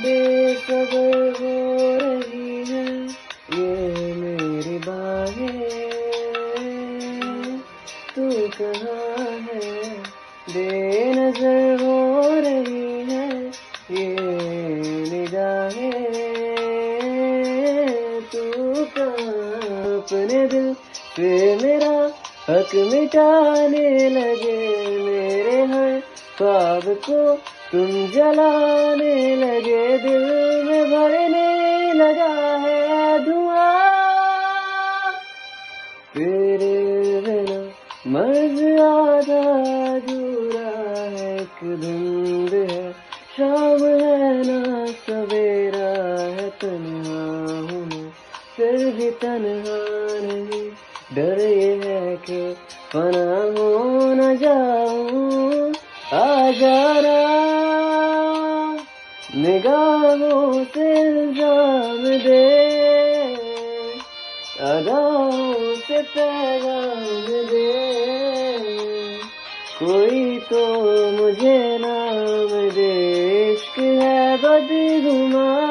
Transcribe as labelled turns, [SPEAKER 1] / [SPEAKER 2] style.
[SPEAKER 1] बेखबर हो रही है ये मेरी बाहें, तू कहाँ है? बेनजर हो रही है ये निगाहें, तू कहाँ? अपने दिल से मेरा हक मिटाने लगे, मेरे हर ख्वाब को तुम जलाने लगे, दिल में भरने लगा है धुआं, तेरे बिना मर्ज आधा अधूरा है, एक धुंध है शाम है ना सवेरा है, तन्हा हूँ मैं फिर भी तन्हा नहीं, डर ये है कि फना हो न जाऊं, आ जाना निगाहों से इल्जाम दे, अदाओं से पैगाम दे, कोई तो मुझे नाम दे, इश्क है बदगुमान।